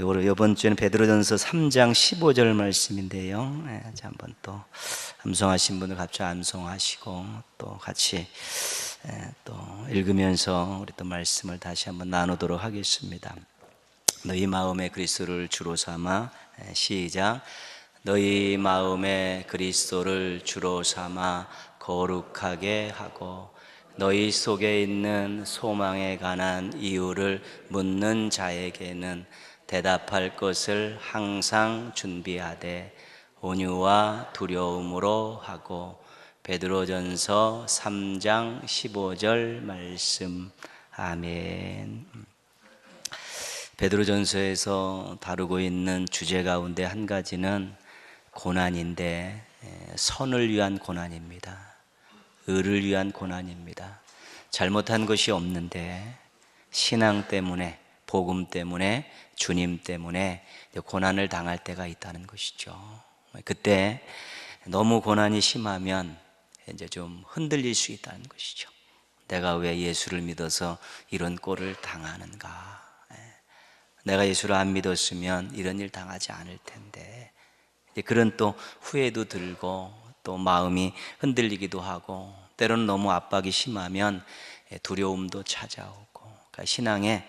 이번 주에는 베드로전서 3장 15절 말씀인데요. 한번 또 암송하신 분들 같이 암송하시고 또 같이 또 읽으면서 우리 또 말씀을 다시 한번 나누도록 하겠습니다. 너희 마음에 그리스도를 주로 삼아, 시작. 너희 마음에 그리스도를 주로 삼아 거룩하게 하고 너희 속에 있는 소망에 관한 이유를 묻는 자에게는 대답할 것을 항상 준비하되 온유와 두려움으로 하고. 베드로전서 3장 15절 말씀. 아멘. 베드로전서에서 다루고 있는 주제 가운데 한 가지는 고난인데, 선을 위한 고난입니다. 의를 위한 고난입니다. 잘못한 것이 없는데 신앙 때문에, 복음 때문에, 주님 때문에 고난을 당할 때가 있다는 것이죠. 그때 너무 고난이 심하면 이제 좀 흔들릴 수 있다는 것이죠. 내가 왜 예수를 믿어서 이런 꼴을 당하는가? 내가 예수를 안 믿었으면 이런 일 당하지 않을 텐데. 그런 또 후회도 들고 또 마음이 흔들리기도 하고, 때로는 너무 압박이 심하면 두려움도 찾아오고, 그러니까 신앙에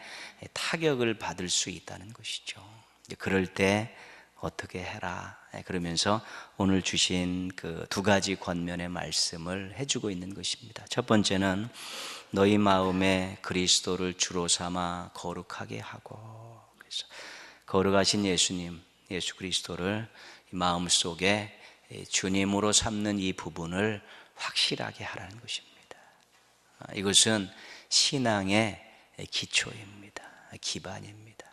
타격을 받을 수 있다는 것이죠. 그럴 때 어떻게 해라 그러면서 오늘 주신 그 두 가지 권면의 말씀을 해주고 있는 것입니다. 첫 번째는 너희 마음에 그리스도를 주로 삼아 거룩하게 하고, 그래서 거룩하신 예수님, 예수 그리스도를 마음속에 주님으로 삼는 이 부분을 확실하게 하라는 것입니다. 이것은 신앙의 기초입니다. 기반입니다.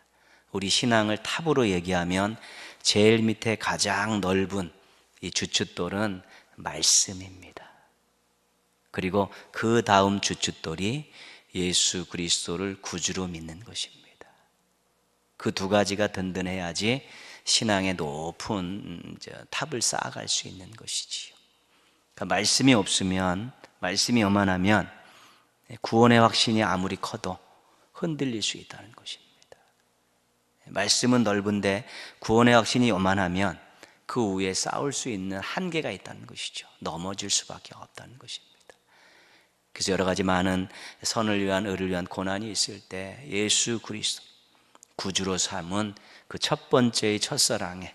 우리 신앙을 탑으로 얘기하면 제일 밑에 가장 넓은 이 주춧돌은 말씀입니다. 그리고 그 다음 주춧돌이 예수 그리스도를 구주로 믿는 것입니다. 그 두 가지가 든든해야지 신앙의 높은 탑을 쌓아갈 수 있는 것이지요. 그러니까 말씀이 없으면, 말씀이 요만하면 구원의 확신이 아무리 커도 흔들릴 수 있다는 것입니다. 말씀은 넓은데 구원의 확신이 요만하면 그 위에 쌓을 수 있는 한계가 있다는 것이죠. 넘어질 수밖에 없다는 것입니다. 그래서 여러 가지 많은 선을 위한, 의를 위한 고난이 있을 때 예수 그리스도 구주로 삼은 그 첫 번째의 첫사랑의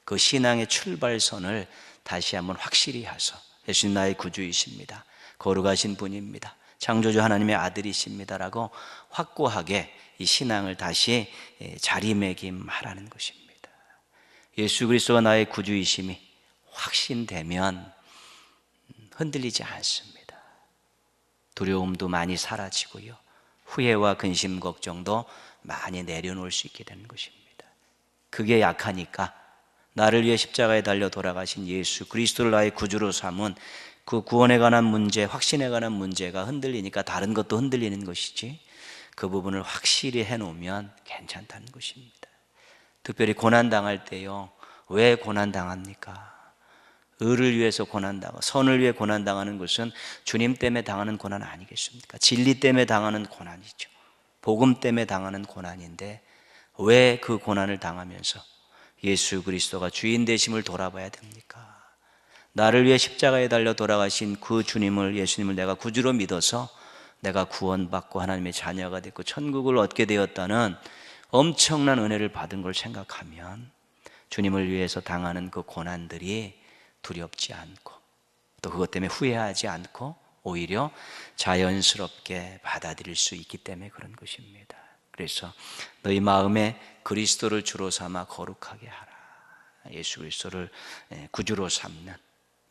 그 신앙의 출발선을 다시 한번 확실히 하소. 예수님 나의 구주이십니다. 거룩하신 분입니다. 창조주 하나님의 아들이십니다라고 확고하게 이 신앙을 다시 자리매김하라는 것입니다. 예수 그리스도가 나의 구주이심이 확신되면 흔들리지 않습니다. 두려움도 많이 사라지고요, 후회와 근심 걱정도 많이 내려놓을 수 있게 되는 것입니다. 그게 약하니까 나를 위해 십자가에 달려 돌아가신 예수 그리스도를 나의 구주로 삼은 그 구원에 관한 문제, 확신에 관한 문제가 흔들리니까 다른 것도 흔들리는 것이지, 그 부분을 확실히 해놓으면 괜찮다는 것입니다. 특별히 고난당할 때요, 왜 고난당합니까? 의를 위해서 고난당하고 선을 위해 고난당하는 것은 주님 때문에 당하는 고난 아니겠습니까? 진리 때문에 당하는 고난이죠. 복음 때문에 당하는 고난인데 왜 그 고난을 당하면서 예수 그리스도가 주인 되심을 돌아봐야 됩니까? 나를 위해 십자가에 달려 돌아가신 그 주님을, 예수님을 내가 구주로 믿어서 내가 구원받고 하나님의 자녀가 됐고 천국을 얻게 되었다는 엄청난 은혜를 받은 걸 생각하면 주님을 위해서 당하는 그 고난들이 두렵지 않고 또 그것 때문에 후회하지 않고 오히려 자연스럽게 받아들일 수 있기 때문에 그런 것입니다. 그래서 너희 마음에 그리스도를 주로 삼아 거룩하게 하라. 예수 그리스도를 구주로 삼는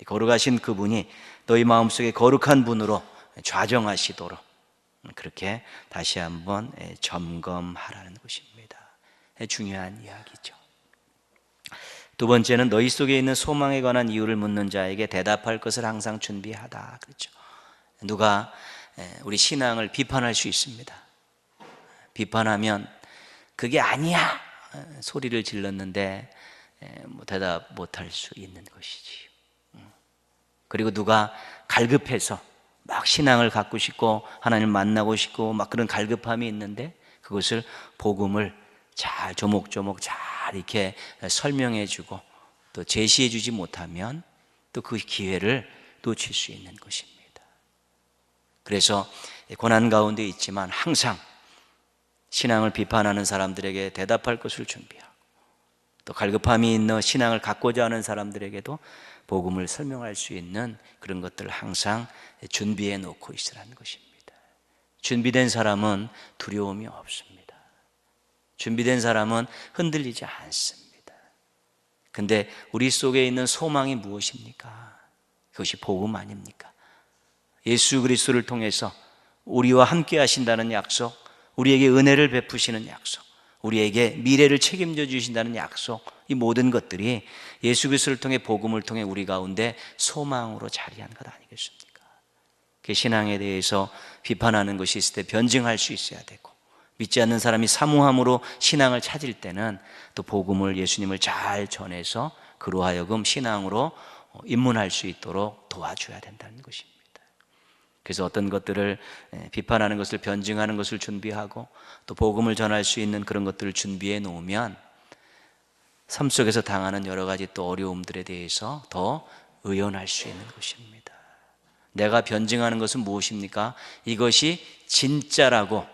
거룩하신 그분이 너희 마음속에 거룩한 분으로 좌정하시도록 그렇게 다시 한번 점검하라는 것입니다. 중요한 이야기죠. 두 번째는 너희 속에 있는 소망에 관한 이유를 묻는 자에게 대답할 것을 항상 준비하다. 그렇죠. 누가 우리 신앙을 비판할 수 있습니다. 비판하면 그게 아니야 소리를 질렀는데 대답 못할 수 있는 것이지. 그리고 누가 갈급해서 막 신앙을 갖고 싶고 하나님을 만나고 싶고 막 그런 갈급함이 있는데 그것을 복음을 잘 조목조목 잘 이렇게 설명해 주고 또 제시해 주지 못하면 또 그 기회를 놓칠 수 있는 것입니다. 그래서 고난 가운데 있지만 항상 신앙을 비판하는 사람들에게 대답할 것을 준비하고 또 갈급함이 있는 신앙을 갖고자 하는 사람들에게도 복음을 설명할 수 있는 그런 것들을 항상 준비해 놓고 있으라는 것입니다. 준비된 사람은 두려움이 없습니다. 준비된 사람은 흔들리지 않습니다. 근데 우리 속에 있는 소망이 무엇입니까? 그것이 복음 아닙니까? 예수 그리스도를 통해서 우리와 함께 하신다는 약속, 우리에게 은혜를 베푸시는 약속, 우리에게 미래를 책임져 주신다는 약속, 이 모든 것들이 예수 그리스도를 통해 복음을 통해 우리 가운데 소망으로 자리한 것 아니겠습니까? 그 신앙에 대해서 비판하는 것이 있을 때 변증할 수 있어야 되고, 믿지 않는 사람이 사모함으로 신앙을 찾을 때는 또 복음을, 예수님을 잘 전해서 그로 하여금 신앙으로 입문할 수 있도록 도와줘야 된다는 것입니다. 그래서 어떤 것들을 비판하는 것을, 변증하는 것을 준비하고 또 복음을 전할 수 있는 그런 것들을 준비해 놓으면 삶 속에서 당하는 여러 가지 또 어려움들에 대해서 더 의연할 수 있는 것입니다. 내가 변증하는 것은 무엇입니까? 이것이 진짜라고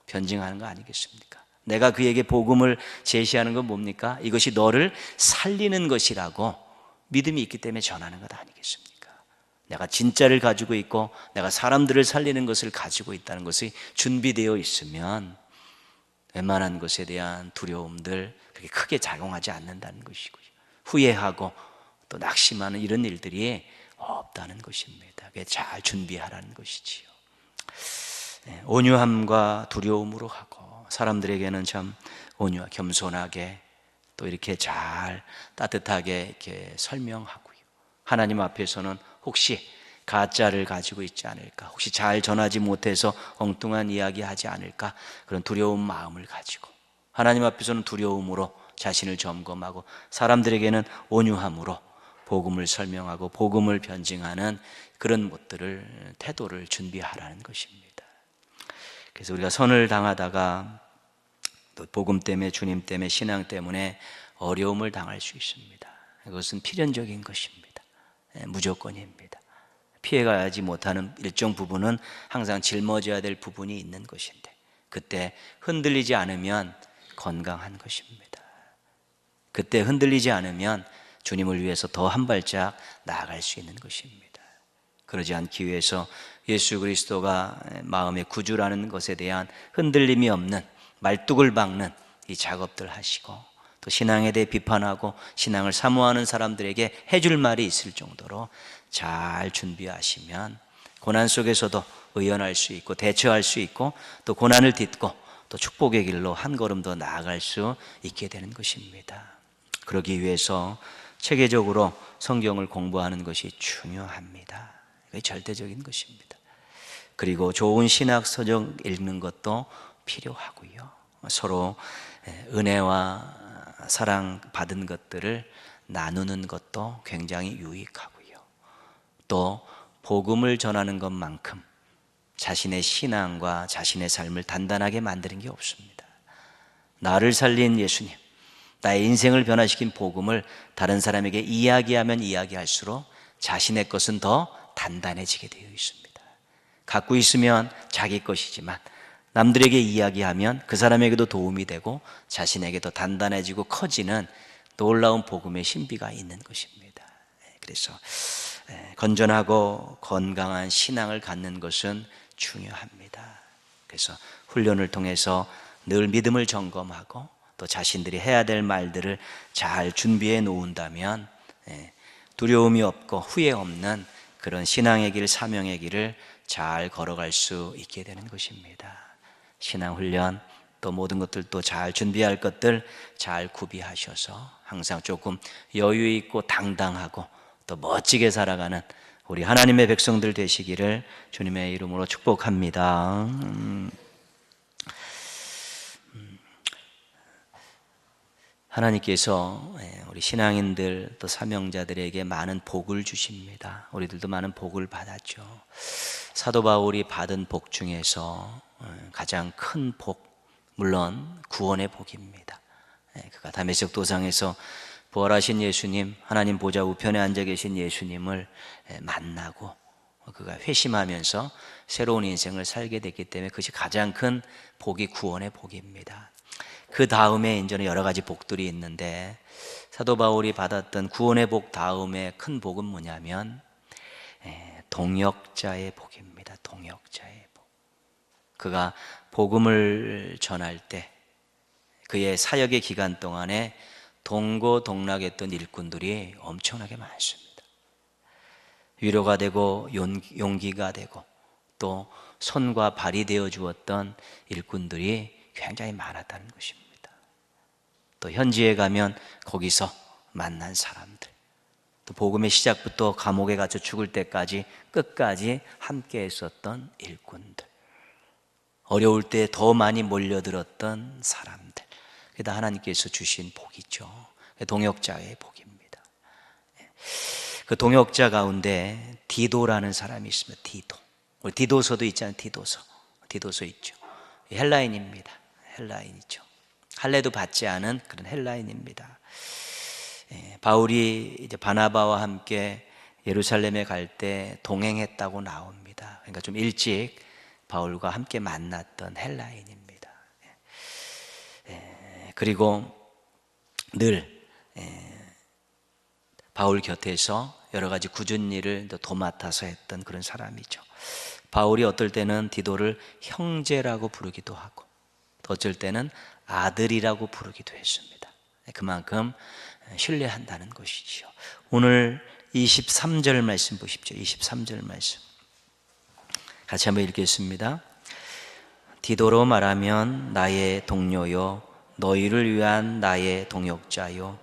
변증하는 거 아니겠습니까? 내가 그에게 복음을 제시하는 건 뭡니까? 이것이 너를 살리는 것이라고 믿음이 있기 때문에 전하는 것 아니겠습니까? 내가 진짜를 가지고 있고 내가 사람들을 살리는 것을 가지고 있다는 것이 준비되어 있으면 웬만한 것에 대한 두려움들 그렇게 크게 작용하지 않는다는 것이고요. 후회하고 또 낙심하는 이런 일들이 없다는 것입니다. 잘 준비하라는 것이지요. 온유함과 두려움으로 하고 사람들에게는 참 온유와 겸손하게 또 이렇게 잘 따뜻하게 이렇게 설명하고요. 하나님 앞에서는 혹시 가짜를 가지고 있지 않을까, 혹시 잘 전하지 못해서 엉뚱한 이야기 하지 않을까, 그런 두려운 마음을 가지고 하나님 앞에서는 두려움으로 자신을 점검하고 사람들에게는 온유함으로 복음을 설명하고 복음을 변증하는 그런 것들을, 태도를 준비하라는 것입니다. 그래서 우리가 선을 당하다가 또 복음 때문에, 주님 때문에, 신앙 때문에 어려움을 당할 수 있습니다. 그것은 필연적인 것입니다. 무조건입니다. 피해가지 못하는 일정 부분은 항상 짊어져야 될 부분이 있는 것인데 그때 흔들리지 않으면 건강한 것입니다. 그때 흔들리지 않으면 주님을 위해서 더 한 발짝 나아갈 수 있는 것입니다. 그러지 않기 위해서 예수 그리스도가 마음의 구주라는 것에 대한 흔들림이 없는 말뚝을 박는 이 작업들 하시고 또 신앙에 대해 비판하고 신앙을 사모하는 사람들에게 해줄 말이 있을 정도로 잘 준비하시면 고난 속에서도 의연할 수 있고 대처할 수 있고 또 고난을 딛고 또 축복의 길로 한 걸음 더 나아갈 수 있게 되는 것입니다. 그러기 위해서 체계적으로 성경을 공부하는 것이 중요합니다. 이게 절대적인 것입니다. 그리고 좋은 신학 서적 읽는 것도 필요하고요. 서로 은혜와 사랑 받은 것들을 나누는 것도 굉장히 유익하고요. 또 복음을 전하는 것만큼 자신의 신앙과 자신의 삶을 단단하게 만드는 게 없습니다. 나를 살린 예수님, 나의 인생을 변화시킨 복음을 다른 사람에게 이야기하면 이야기할수록 자신의 것은 더 단단해지게 되어 있습니다. 갖고 있으면 자기 것이지만 남들에게 이야기하면 그 사람에게도 도움이 되고 자신에게도 단단해지고 커지는 놀라운 복음의 신비가 있는 것입니다. 그래서 건전하고 건강한 신앙을 갖는 것은 중요합니다. 그래서 훈련을 통해서 늘 믿음을 점검하고 또 자신들이 해야 될 말들을 잘 준비해 놓은다면 두려움이 없고 후회 없는 그런 신앙의 길, 사명의 길을 잘 걸어갈 수 있게 되는 것입니다. 신앙훈련 또 모든 것들도 잘 준비할 것들 잘 구비하셔서 항상 조금 여유 있고 당당하고 또 멋지게 살아가는 우리 하나님의 백성들 되시기를 주님의 이름으로 축복합니다. 하나님께서 우리 신앙인들 또 사명자들에게 많은 복을 주십니다. 우리들도 많은 복을 받았죠. 사도 바울이 받은 복 중에서 가장 큰 복, 물론 구원의 복입니다. 그가 다메섹 도상에서 부활하신 예수님, 하나님 보좌 우편에 앉아 계신 예수님을 만나고 그가 회심하면서 새로운 인생을 살게 됐기 때문에 그것이 가장 큰 복이 구원의 복입니다. 그 다음에 이제는 여러 가지 복들이 있는데 사도 바울이 받았던 구원의 복 다음에 큰 복은 뭐냐면 동역자의 복입니다. 동역자의 복. 그가 복음을 전할 때 그의 사역의 기간 동안에 동고동락했던 일꾼들이 엄청나게 많습니다. 위로가 되고 용기가 되고 또 손과 발이 되어 주었던 일꾼들이 굉장히 많았다는 것입니다. 또 현지에 가면 거기서 만난 사람들, 또 복음의 시작부터 감옥에 갇혀 죽을 때까지 끝까지 함께 했었던 일꾼들, 어려울 때 더 많이 몰려들었던 사람들, 그게 다 하나님께서 주신 복이죠. 동역자의 복입니다. 그 동역자 가운데 디도라는 사람이 있습니다. 디도. 우리 디도서도 있잖아요. 디도서 있죠. 헬라인입니다. 헬라인이죠. 할례도 받지 않은 그런 헬라인입니다. 바울이 이제 바나바와 함께 예루살렘에 갈 때 동행했다고 나옵니다. 그러니까 좀 일찍 바울과 함께 만났던 헬라인입니다. 그리고 늘 바울 곁에서 여러 가지 굳은 일을 도맡아서 했던 그런 사람이죠. 바울이 어떨 때는 디도를 형제라고 부르기도 하고 또 어쩔 때는 아들이라고 부르기도 했습니다. 그만큼 신뢰한다는 것이죠. 오늘 23절 말씀 보십시오. 23절 말씀 같이 한번 읽겠습니다. 디도로 말하면 나의 동료요 너희를 위한 나의 동역자요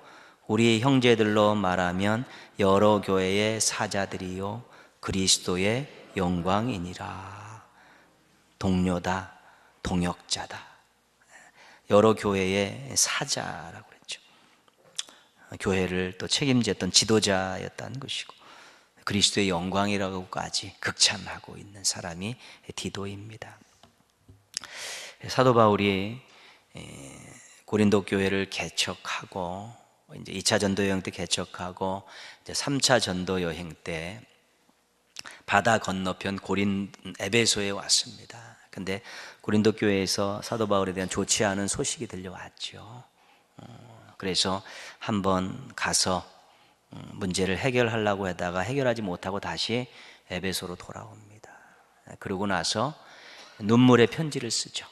우리 형제들로 말하면 여러 교회의 사자들이요 그리스도의 영광이니라. 동료다, 동역자다, 여러 교회의 사자라고 그랬죠. 교회를 또 책임졌던 지도자였다는 것이고 그리스도의 영광이라고까지 극찬하고 있는 사람이 디도입니다. 사도 바울이 고린도 교회를 개척하고 이제 2차 전도 여행 때 개척하고 이제 3차 전도 여행 때 바다 건너편 에베소에 왔습니다. 근데 고린도 교회에서 사도 바울에 대한 좋지 않은 소식이 들려왔죠. 그래서 한번 가서 문제를 해결하려고 하다가 해결하지 못하고 다시 에베소로 돌아옵니다. 그러고 나서 눈물의 편지를 쓰죠.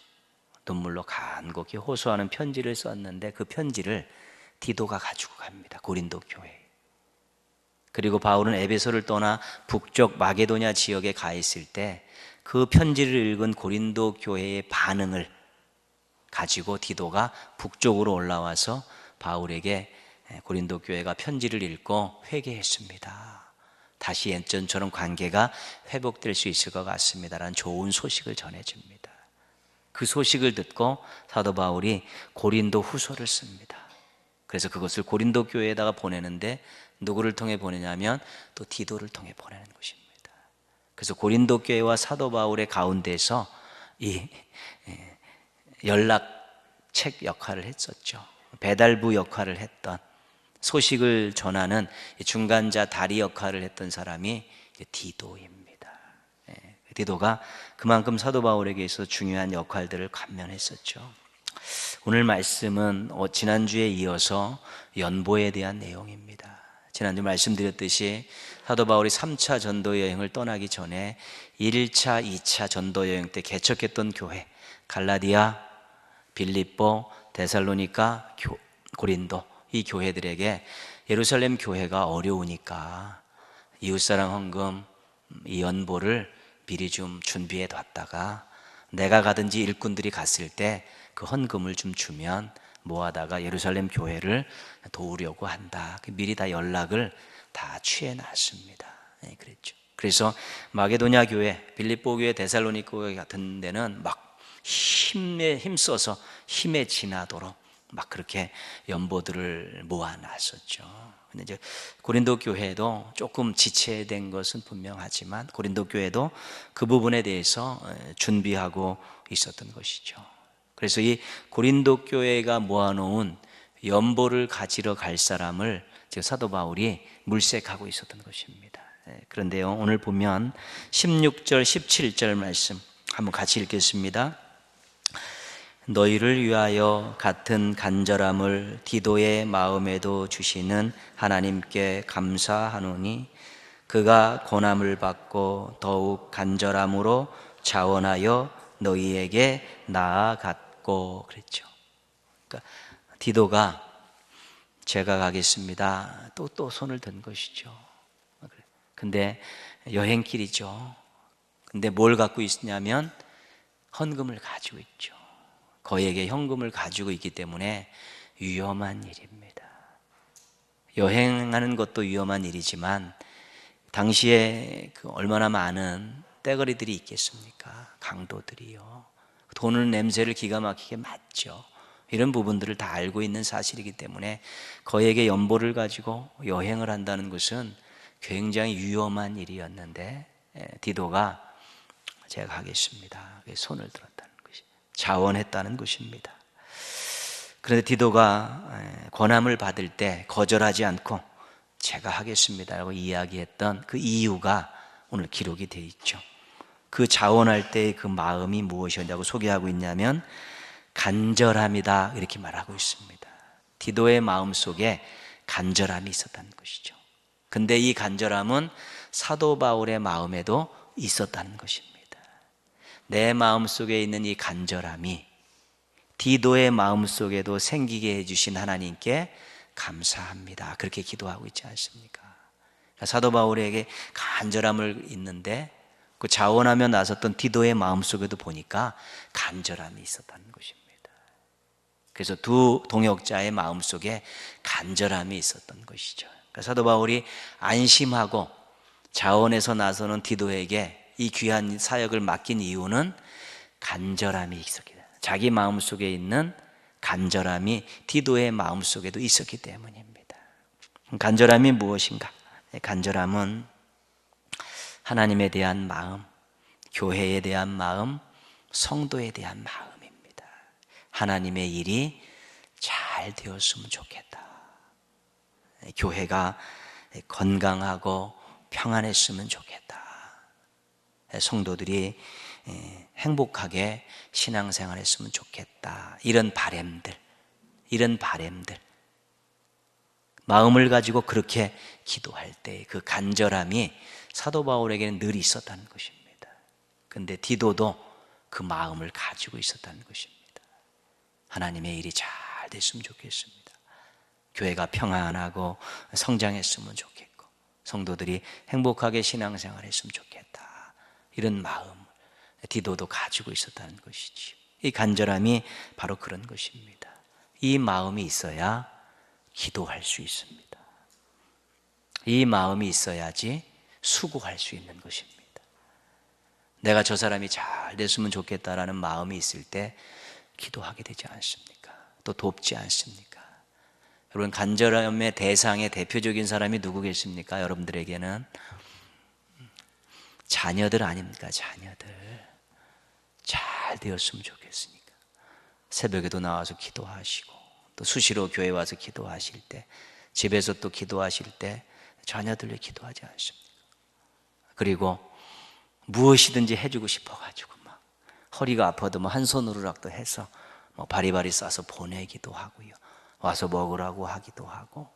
눈물로 간곡히 호소하는 편지를 썼는데 그 편지를 디도가 가지고 갑니다. 고린도 교회. 그리고 바울은 에베소를 떠나 북쪽 마게도냐 지역에 가 있을 때 그 편지를 읽은 고린도 교회의 반응을 가지고 디도가 북쪽으로 올라와서 바울에게 고린도 교회가 편지를 읽고 회개했습니다. 다시 예전처럼 관계가 회복될 수 있을 것 같습니다라는 좋은 소식을 전해줍니다. 그 소식을 듣고 사도 바울이 고린도 후서를 씁니다. 그래서 그것을 고린도 교회에다가 보내는데 누구를 통해 보내냐면 또 디도를 통해 보내는 것입니다. 그래서 고린도 교회와 사도 바울의 가운데서 이 연락책 역할을 했었죠. 배달부 역할을 했던, 소식을 전하는 중간자 다리 역할을 했던 사람이 디도입니다. 디도가 그만큼 사도 바울에게 있어서 중요한 역할들을 감면했었죠. 오늘 말씀은 지난주에 이어서 연보에 대한 내용입니다. 지난주 말씀드렸듯이 사도 바울이 3차 전도 여행을 떠나기 전에 1차, 2차 전도 여행 때 개척했던 교회, 갈라디아, 빌립보, 데살로니가, 고린도, 이 교회들에게 예루살렘 교회가 어려우니까 이웃사랑 헌금, 이 연보를 미리 좀 준비해 뒀다가 내가 가든지 일꾼들이 갔을 때 그 헌금을 좀 주면 모아다가 예루살렘 교회를 도우려고 한다. 미리 다 연락을 다 취해 놨습니다. 그랬죠. 그래서 마게도냐 교회, 빌립보 교회, 데살로니가 교회 같은 데는 막 힘써서 힘에 지나도록 막 그렇게 연보들을 모아놨었죠. 근데 이제 고린도 교회도 조금 지체된 것은 분명하지만 고린도 교회도 그 부분에 대해서 준비하고 있었던 것이죠. 그래서 이 고린도 교회가 모아놓은 연보를 가지러 갈 사람을 지금 사도 바울이 물색하고 있었던 것입니다. 그런데요, 오늘 보면 16절, 17절 말씀 한번 같이 읽겠습니다. 너희를 위하여 같은 간절함을 디도의 마음에도 주시는 하나님께 감사하노니 그가 고난을 받고 더욱 간절함으로 자원하여 너희에게 나아갔고 그랬죠. 그러니까 디도가 제가 가겠습니다. 또 손을 든 것이죠. 근데 여행길이죠. 근데 뭘 갖고 있냐면 헌금을 가지고 있죠. 거액의 현금을 가지고 있기 때문에 위험한 일입니다. 여행하는 것도 위험한 일이지만 당시에 얼마나 많은 떼거리들이 있겠습니까? 강도들이요. 도는 냄새를 기가 막히게 맡죠. 이런 부분들을 다 알고 있는 사실이기 때문에 거액의 연보를 가지고 여행을 한다는 것은 굉장히 위험한 일이었는데 디도가 제가 가겠습니다. 손을 들었다는 것이 자원했다는 것입니다. 그런데 디도가 권함을 받을 때 거절하지 않고 제가 하겠습니다라고 이야기했던 그 이유가 오늘 기록이 되어 있죠. 그 자원할 때의 그 마음이 무엇이었냐고 소개하고 있냐면 간절함이다 이렇게 말하고 있습니다. 디도의 마음 속에 간절함이 있었다는 것이죠. 근데 이 간절함은 사도 바울의 마음에도 있었다는 것입니다. 내 마음 속에 있는 이 간절함이 디도의 마음 속에도 생기게 해주신 하나님께 감사합니다. 그렇게 기도하고 있지 않습니까? 사도 바울에게 간절함을 있는데 그 자원하며 나섰던 디도의 마음 속에도 보니까 간절함이 있었다는 것입니다. 그래서 두 동역자의 마음 속에 간절함이 있었던 것이죠. 그러니까 사도 바울이 안심하고 자원해서 나서는 디도에게 이 귀한 사역을 맡긴 이유는 간절함이 있었기 때문에, 자기 마음 속에 있는 간절함이 디도의 마음 속에도 있었기 때문입니다. 간절함이 무엇인가? 간절함은 하나님에 대한 마음, 교회에 대한 마음, 성도에 대한 마음입니다. 하나님의 일이 잘 되었으면 좋겠다. 교회가 건강하고 평안했으면 좋겠다. 성도들이 행복하게 신앙생활 했으면 좋겠다. 이런 바램들 마음을 가지고 그렇게 기도할 때 그 간절함이 사도 바울에게는 늘 있었다는 것입니다. 그런데 디도도 그 마음을 가지고 있었다는 것입니다. 하나님의 일이 잘 됐으면 좋겠습니다. 교회가 평안하고 성장했으면 좋겠고 성도들이 행복하게 신앙생활 했으면 좋겠다. 이런 마음을 디도도 가지고 있었다는 것이지. 이 간절함이 바로 그런 것입니다. 이 마음이 있어야 기도할 수 있습니다. 이 마음이 있어야지 수고할 수 있는 것입니다. 내가 저 사람이 잘 됐으면 좋겠다라는 마음이 있을 때 기도하게 되지 않습니까? 또 돕지 않습니까? 여러분, 간절함의 대상의 대표적인 사람이 누구겠습니까? 여러분들에게는 자녀들 아닙니까? 자녀들 잘 되었으면 좋겠으니까 새벽에도 나와서 기도하시고 또 수시로 교회 와서 기도하실 때 집에서 또 기도하실 때 자녀들을 기도하지 않습니까? 그리고 무엇이든지 해주고 싶어가지고 막 허리가 아파도 뭐 한 손으로라도 해서 뭐 바리바리 싸서 보내기도 하고요. 와서 먹으라고 하기도 하고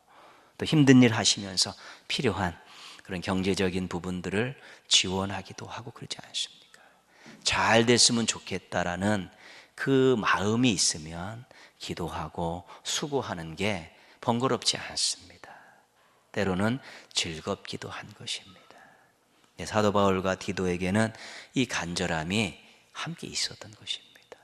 또 힘든 일 하시면서 필요한 그런 경제적인 부분들을 지원하기도 하고 그러지 않습니까? 잘 됐으면 좋겠다라는 그 마음이 있으면 기도하고 수고하는 게 번거롭지 않습니다. 때로는 즐겁기도 한 것입니다. 사도 바울과 디도에게는 이 간절함이 함께 있었던 것입니다.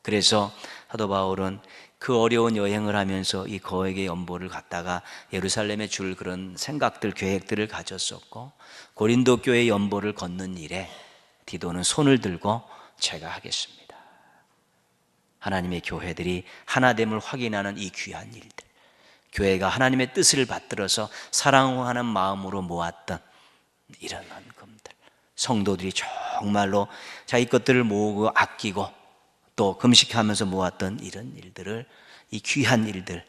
그래서 사도 바울은 그 어려운 여행을 하면서 이 거액의 연보를 갖다가 예루살렘에 줄 그런 생각들, 계획들을 가졌었고 고린도 교회 연보를 걷는 일에 디도는 손을 들고 제가 하겠습니다. 하나님의 교회들이 하나됨을 확인하는 이 귀한 일들, 교회가 하나님의 뜻을 받들어서 사랑하는 마음으로 모았던 이런 헌금들, 성도들이 정말로 자기 것들을 모으고 아끼고 또 금식하면서 모았던 이런 일들을, 이 귀한 일들,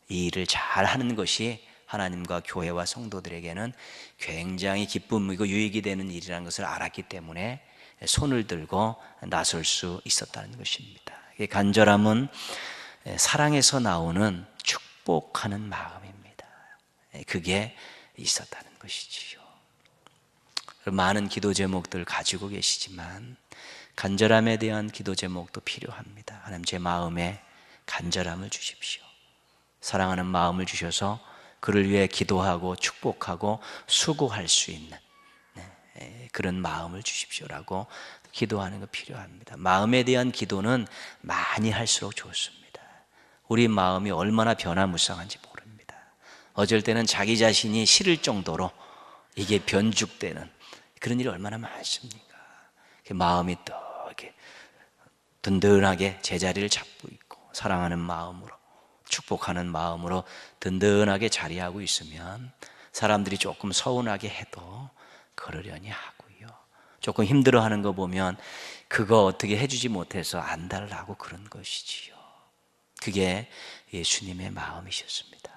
이 일을 잘 하는 것이 하나님과 교회와 성도들에게는 굉장히 기쁨이고 유익이 되는 일이라는 것을 알았기 때문에 손을 들고 나설 수 있었다는 것입니다. 간절함은 사랑에서 나오는 축복하는 마음입니다. 그게 있었다는 것이지요. 많은 기도 제목들 가지고 계시지만 간절함에 대한 기도 제목도 필요합니다. 하나님, 제 마음에 간절함을 주십시오. 사랑하는 마음을 주셔서 그를 위해 기도하고 축복하고 수고할 수 있는 그런 마음을 주십시오라고 기도하는 거 필요합니다. 마음에 대한 기도는 많이 할수록 좋습니다. 우리 마음이 얼마나 변화무쌍한지 모릅니다. 어쩔 때는 자기 자신이 싫을 정도로 이게 변죽되는 그런 일이 얼마나 많습니까? 마음이 또 이렇게 든든하게 제자리를 잡고 있고 사랑하는 마음으로 축복하는 마음으로 든든하게 자리하고 있으면 사람들이 조금 서운하게 해도 그러려니 하고요. 조금 힘들어하는 거 보면 그거 어떻게 해주지 못해서 안달나고 그런 것이지요. 그게 예수님의 마음이셨습니다.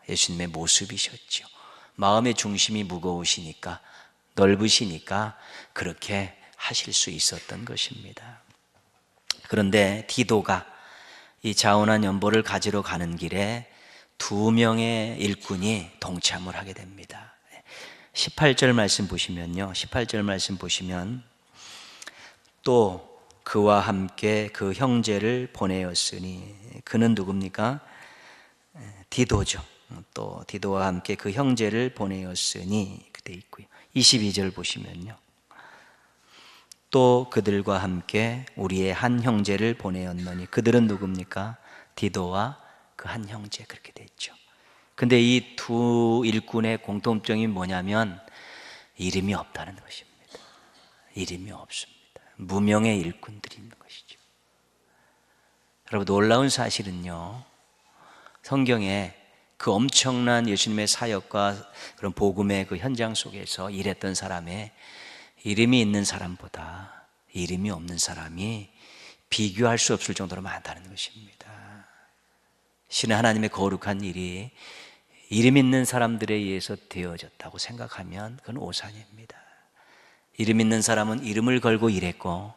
예수님의 모습이셨죠. 마음의 중심이 무거우시니까, 넓으시니까 그렇게 하실 수 있었던 것입니다. 그런데 디도가 이 자원한 연보를 가지러 가는 길에 2명의 일꾼이 동참을 하게 됩니다. 18절 말씀 보시면요. 18절 말씀 보시면 또 그와 함께 그 형제를 보내었으니, 그는 누굽니까? 디도죠. 또 디도와 함께 그 형제를 보내었으니 그때 있고요. 22절 보시면요. 또 그들과 함께 우리의 한 형제를 보내었노니, 그들은 누굽니까? 디도와 그 한 형제, 그렇게 됐죠. 근데 이 두 일꾼의 공통점이 뭐냐면 이름이 없다는 것입니다. 이름이 없습니다. 무명의 일꾼들이 있는 것이죠. 여러분, 놀라운 사실은요, 성경에 그 엄청난 예수님의 사역과 그런 복음의 그 현장 속에서 일했던 사람의 이름이 있는 사람보다 이름이 없는 사람이 비교할 수 없을 정도로 많다는 것입니다. 신의 하나님의 거룩한 일이 이름 있는 사람들에 의해서 되어졌다고 생각하면 그건 오산입니다. 이름 있는 사람은 이름을 걸고 일했고,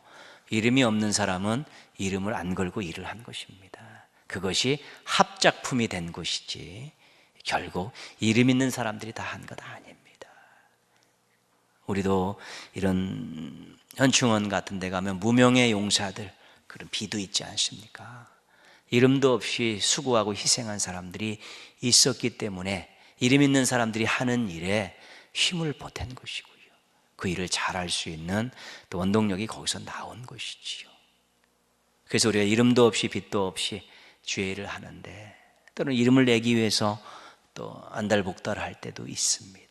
이름이 없는 사람은 이름을 안 걸고 일을 한 것입니다. 그것이 합작품이 된 것이지 결국 이름 있는 사람들이 다 한 것 아닙니다. 우리도 이런 현충원 같은 데 가면 무명의 용사들, 그런 비도 있지 않습니까? 이름도 없이 수고하고 희생한 사람들이 있었기 때문에 이름 있는 사람들이 하는 일에 힘을 보탠 것이고요. 그 일을 잘할 수 있는 또 원동력이 거기서 나온 것이지요. 그래서 우리가 이름도 없이 빛도 없이 주의 일을 하는데, 또는 이름을 내기 위해서 또 안달복달할 때도 있습니다.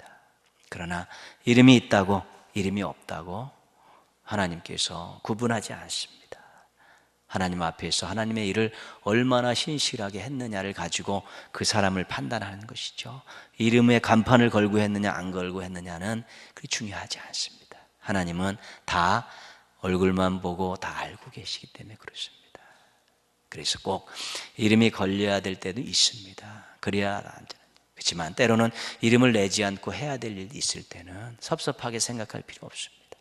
그러나 이름이 있다고 이름이 없다고 하나님께서 구분하지 않습니다. 하나님 앞에서 하나님의 일을 얼마나 신실하게 했느냐를 가지고 그 사람을 판단하는 것이죠. 이름에 간판을 걸고 했느냐 안 걸고 했느냐는 그리 중요하지 않습니다. 하나님은 다 얼굴만 보고 다 알고 계시기 때문에 그렇습니다. 그래서 꼭 이름이 걸려야 될 때도 있습니다. 그래야 안전합니다. 그렇지만 때로는 이름을 내지 않고 해야 될 일이 있을 때는 섭섭하게 생각할 필요 없습니다.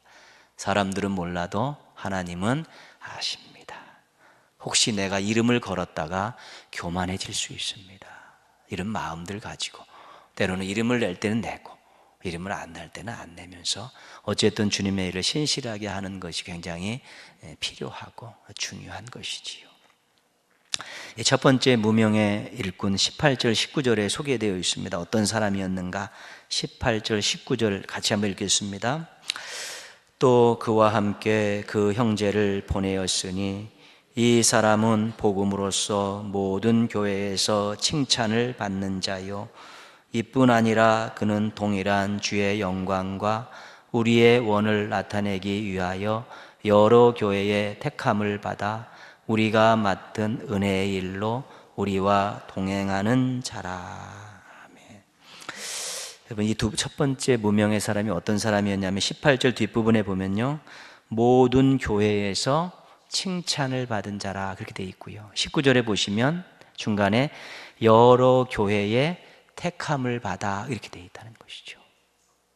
사람들은 몰라도 하나님은 아십니다. 혹시 내가 이름을 걸었다가 교만해질 수 있습니다. 이런 마음들 가지고 때로는 이름을 낼 때는 내고 이름을 안 낼 때는 안 내면서 어쨌든 주님의 일을 신실하게 하는 것이 굉장히 필요하고 중요한 것이지요. 첫 번째 무명의 일꾼 18절 19절에 소개되어 있습니다. 어떤 사람이었는가? 18절 19절 같이 한번 읽겠습니다. 또 그와 함께 그 형제를 보내었으니 이 사람은 복음으로써 모든 교회에서 칭찬을 받는 자요, 이뿐 아니라 그는 동일한 주의 영광과 우리의 원을 나타내기 위하여 여러 교회의 택함을 받아 우리가 맡은 은혜의 일로 우리와 동행하는 자라. 아멘. 여러분, 이 첫 번째 무명의 사람이 어떤 사람이었냐면 18절 뒷부분에 보면요, 모든 교회에서 칭찬을 받은 자라 그렇게 되어 있고요. 19절에 보시면 중간에 여러 교회의 택함을 받아 이렇게 되어 있다는 것이죠.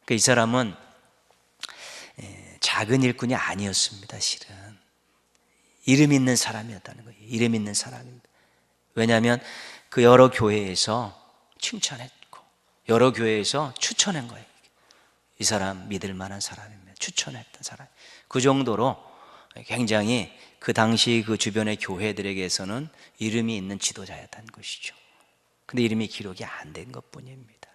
그러니까 이 사람은 작은 일꾼이 아니었습니다. 실은 이름 있는 사람이었다는 거예요. 이름 있는 사람입니다. 왜냐하면 그 여러 교회에서 칭찬했고 여러 교회에서 추천한 거예요. 이 사람 믿을 만한 사람입니다. 추천했던 사람. 그 정도로 굉장히 그 당시 그 주변의 교회들에게서는 이름이 있는 지도자였다는 것이죠. 근데 이름이 기록이 안 된 것뿐입니다.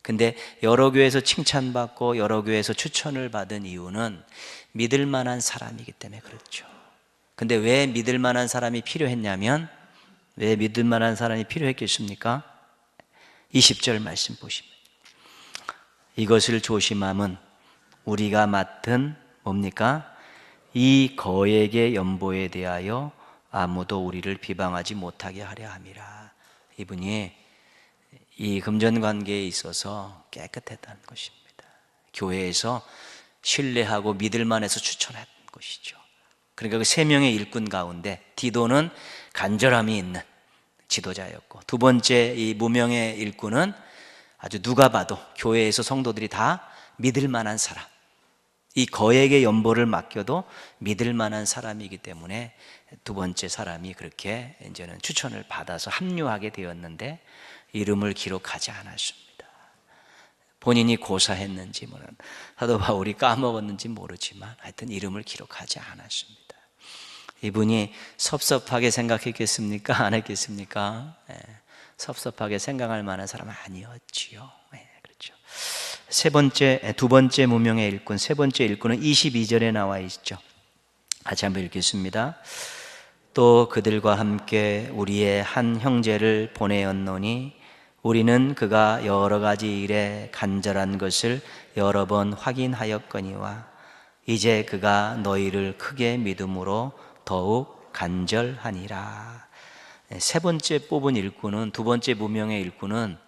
근데 여러 교회에서 칭찬받고 여러 교회에서 추천을 받은 이유는 믿을 만한 사람이기 때문에 그렇죠. 근데 왜 믿을 만한 사람이 필요했냐면, 왜 믿을 만한 사람이 필요했겠습니까? 20절 말씀 보시면 이것을 조심함은 우리가 맡은 뭡니까? 이 거액의 연보에 대하여 아무도 우리를 비방하지 못하게 하려 함이라. 이분이 이 금전관계에 있어서 깨끗했다는 것입니다. 교회에서 신뢰하고 믿을만해서 추천했던 것이죠. 그러니까 그 세 명의 일꾼 가운데 디도는 간절함이 있는 지도자였고, 두 번째 이 무명의 일꾼은 아주 누가 봐도 교회에서 성도들이 다 믿을 만한 사람, 이 거액의 연보를 맡겨도 믿을 만한 사람이기 때문에 두 번째 사람이 그렇게 이제는 추천을 받아서 합류하게 되었는데 이름을 기록하지 않았습니다. 본인이 고사했는지 사도 바울이 까먹었는지 모르지만 하여튼 이름을 기록하지 않았습니다. 이분이 섭섭하게 생각했겠습니까? 안 했겠습니까? 섭섭하게 생각할 만한 사람은 아니었지요. 그렇죠. 두 번째 무명의 일꾼, 세 번째 일꾼은 22절에 나와 있죠. 같이 한번 읽겠습니다. 또 그들과 함께 우리의 한 형제를 보내었노니 우리는 그가 여러 가지 일에 간절한 것을 여러 번 확인하였거니와 이제 그가 너희를 크게 믿음으로 더욱 간절하니라. 세 번째 뽑은 일꾼은, 두 번째 무명의 일꾼은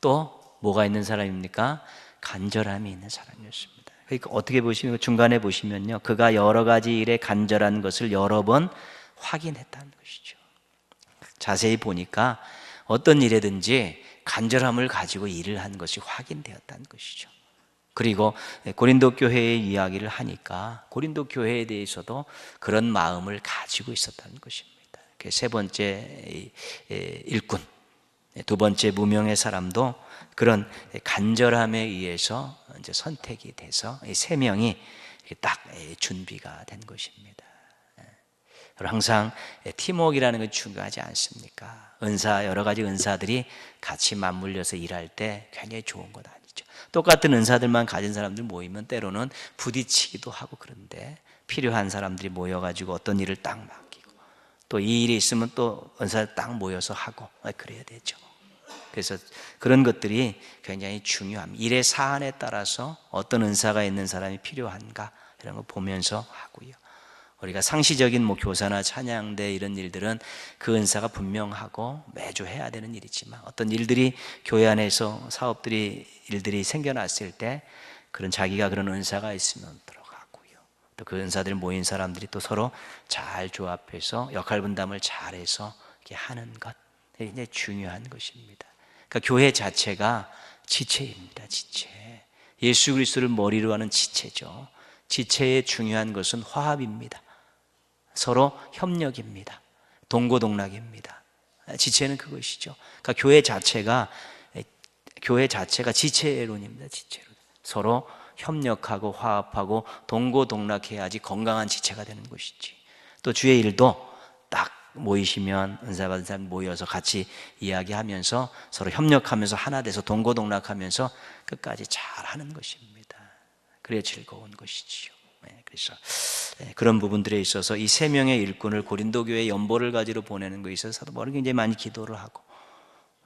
또 뭐가 있는 사람입니까? 간절함이 있는 사람이었습니다. 그러니까 어떻게 보시면 중간에 보시면요, 그가 여러 가지 일에 간절한 것을 여러 번 확인했다는 것이죠. 자세히 보니까 어떤 일에든지 간절함을 가지고 일을 한 것이 확인되었다는 것이죠. 그리고 고린도 교회의 이야기를 하니까 고린도 교회에 대해서도 그런 마음을 가지고 있었다는 것입니다. 세 번째 일꾼, 두 번째 무명의 사람도 그런 간절함에 의해서 이제 선택이 돼서 이 세 명이 딱 준비가 된 것입니다. 항상 팀워크라는 건 중요하지 않습니까? 여러 가지 은사들이 같이 맞물려서 일할 때 굉장히 좋은 것 아니죠. 똑같은 은사들만 가진 사람들 모이면 때로는 부딪히기도 하고, 그런데 필요한 사람들이 모여가지고 어떤 일을 딱 맡기고 또 이 일이 있으면 또 은사들 딱 모여서 하고 그래야 되죠. 그래서 그런 것들이 굉장히 중요합니다. 일의 사안에 따라서 어떤 은사가 있는 사람이 필요한가 이런 거 보면서 하고요. 우리가 상시적인 교사나 찬양대 이런 일들은 그 은사가 분명하고 매주 해야 되는 일이지만 어떤 일들이 교회 안에서 일들이 생겨났을 때 그런 자기가 그런 은사가 있으면 들어가고요. 또 그 은사들 모인 사람들이 또 서로 잘 조합해서 역할 분담을 잘해서 이렇게 하는 것, 굉장히 중요한 것입니다. 그러니까 교회 자체가 지체입니다. 지체. 예수 그리스도를 머리로 하는 지체죠. 지체의 중요한 것은 화합입니다. 서로 협력입니다. 동고동락입니다. 지체는 그것이죠. 그러니까 교회 자체가 지체론입니다. 지체론. 서로 협력하고 화합하고 동고동락해야지 건강한 지체가 되는 것이지. 또 주의 일도 딱 모이시면 은사 받은 사람 모여서 같이 이야기하면서 서로 협력하면서 하나 돼서 동고동락하면서 끝까지 잘 하는 것입니다. 그래야 즐거운 것이지요. 그래서 그런 부분들에 있어서 이 세 명의 일꾼을 고린도 교회에 연보를 가지러 보내는 것에 있어서 사도 바울은 굉장히 많이 기도를 하고,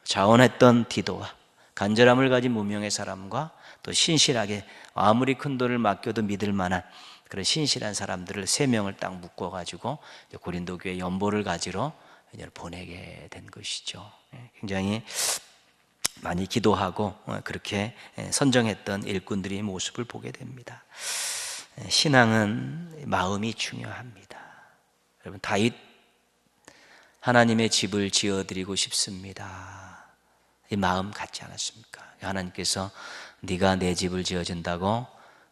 자원했던 디도와 간절함을 가진 무명의 사람과 또 신실하게 아무리 큰 돈을 맡겨도 믿을 만한 그런 신실한 사람들을 세 명을 딱 묶어가지고 고린도 교회 연보를 가지러 보내게 된 것이죠. 굉장히 많이 기도하고 그렇게 선정했던 일꾼들의 모습을 보게 됩니다. 신앙은 마음이 중요합니다. 여러분, 다윗 하나님의 집을 지어드리고 싶습니다. 이 마음 같지 않았습니까? 하나님께서 네가 내 집을 지어준다고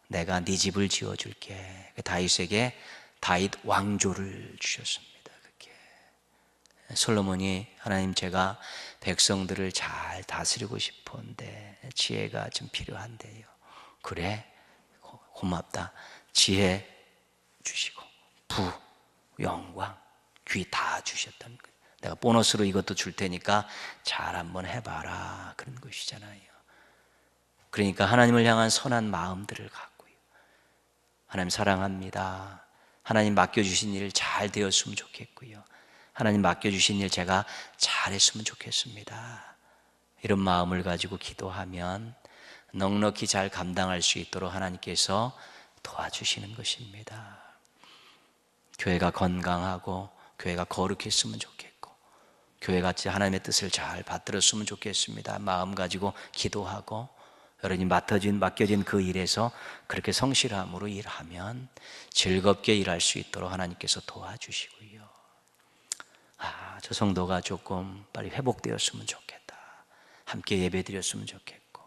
내가 네 집을 지어줄게. 다윗에게 다윗 왕조를 주셨습니다. 그렇게 솔로몬이 하나님, 제가 백성들을 잘 다스리고 싶은데 지혜가 좀 필요한데요. 그래, 고맙다. 지혜 주시고 부, 영광, 귀 다 주셨다는 거예요. 내가 보너스로 이것도 줄 테니까 잘 한번 해봐라, 그런 것이잖아요. 그러니까 하나님을 향한 선한 마음들을 갖고요, 하나님 사랑합니다, 하나님 맡겨주신 일 잘 되었으면 좋겠고요, 하나님 맡겨주신 일 제가 잘했으면 좋겠습니다, 이런 마음을 가지고 기도하면 넉넉히 잘 감당할 수 있도록 하나님께서 도와주시는 것입니다. 교회가 건강하고 교회가 거룩했으면 좋겠고 교회가 하나님의 뜻을 잘 받들었으면 좋겠습니다. 마음 가지고 기도하고 여러분이 맡겨진 그 일에서 그렇게 성실함으로 일하면 즐겁게 일할 수 있도록 하나님께서 도와주시고요. 저 성도가 조금 빨리 회복되었으면 좋겠다, 함께 예배드렸으면 좋겠고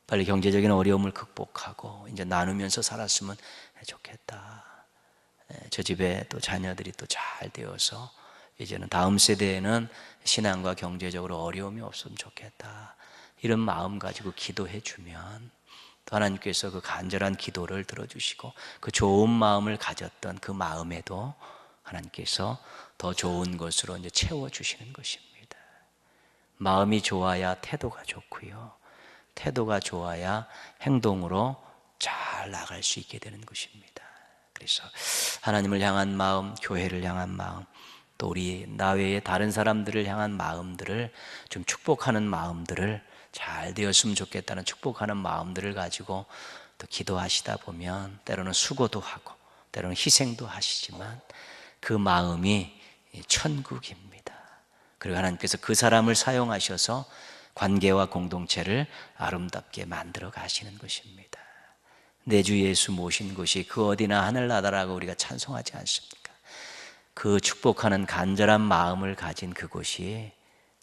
빨리 경제적인 어려움을 극복하고 이제 나누면서 살았으면 좋겠다. 저 집에 또 자녀들이 또 잘 되어서 이제는 다음 세대에는 신앙과 경제적으로 어려움이 없으면 좋겠다, 이런 마음 가지고 기도해 주면 또 하나님께서 그 간절한 기도를 들어주시고 그 좋은 마음을 가졌던 그 마음에도 하나님께서 더 좋은 것으로 이제 채워주시는 것입니다. 마음이 좋아야 태도가 좋고요, 태도가 좋아야 행동으로 잘 나갈 수 있게 되는 것입니다. 그래서 하나님을 향한 마음, 교회를 향한 마음, 또 우리 나 외에 다른 사람들을 향한 마음들을 좀 축복하는 마음들을 잘 되었으면 좋겠다는 축복하는 마음들을 가지고 또 기도하시다 보면 때로는 수고도 하고 때로는 희생도 하시지만 그 마음이 천국입니다. 그리고 하나님께서 그 사람을 사용하셔서 관계와 공동체를 아름답게 만들어 가시는 것입니다. 내 주 예수 모신 곳이 그 어디나 하늘나라라고 우리가 찬송하지 않습니까? 그 축복하는 간절한 마음을 가진 그곳이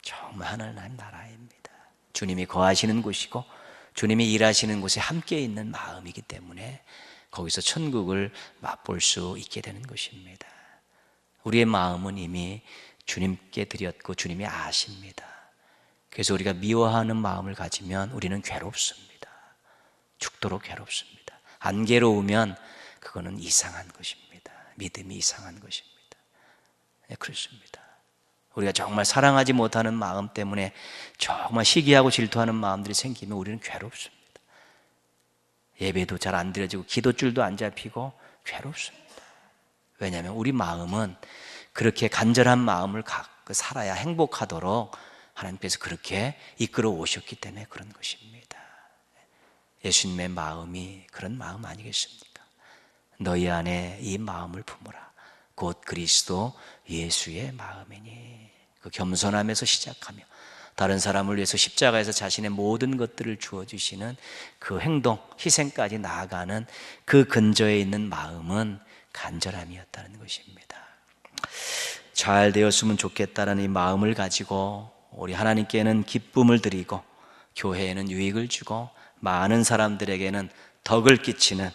정말 하늘나라입니다. 주님이 거하시는 곳이고 주님이 일하시는 곳에 함께 있는 마음이기 때문에 거기서 천국을 맛볼 수 있게 되는 것입니다. 우리의 마음은 이미 주님께 드렸고 주님이 아십니다. 그래서 우리가 미워하는 마음을 가지면 우리는 괴롭습니다. 죽도록 괴롭습니다. 안 괴로우면 그거는 이상한 것입니다. 믿음이 이상한 것입니다. 네, 그렇습니다. 우리가 정말 사랑하지 못하는 마음 때문에 정말 시기하고 질투하는 마음들이 생기면 우리는 괴롭습니다. 예배도 잘 안 드려지고 기도줄도 안 잡히고 괴롭습니다. 왜냐하면 우리 마음은 그렇게 간절한 마음을 갖고 살아야 행복하도록 하나님께서 그렇게 이끌어 오셨기 때문에 그런 것입니다. 예수님의 마음이 그런 마음 아니겠습니까? 너희 안에 이 마음을 품으라. 곧 그리스도 예수의 마음이니. 그 겸손함에서 시작하며 다른 사람을 위해서 십자가에서 자신의 모든 것들을 주어주시는 그 행동, 희생까지 나아가는 그 근저에 있는 마음은 간절함이었다는 것입니다. 잘 되었으면 좋겠다는 이 마음을 가지고 우리 하나님께는 기쁨을 드리고 교회에는 유익을 주고 많은 사람들에게는 덕을 끼치는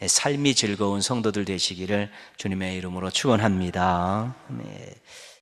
삶이 즐거운 성도들 되시기를 주님의 이름으로 축원합니다.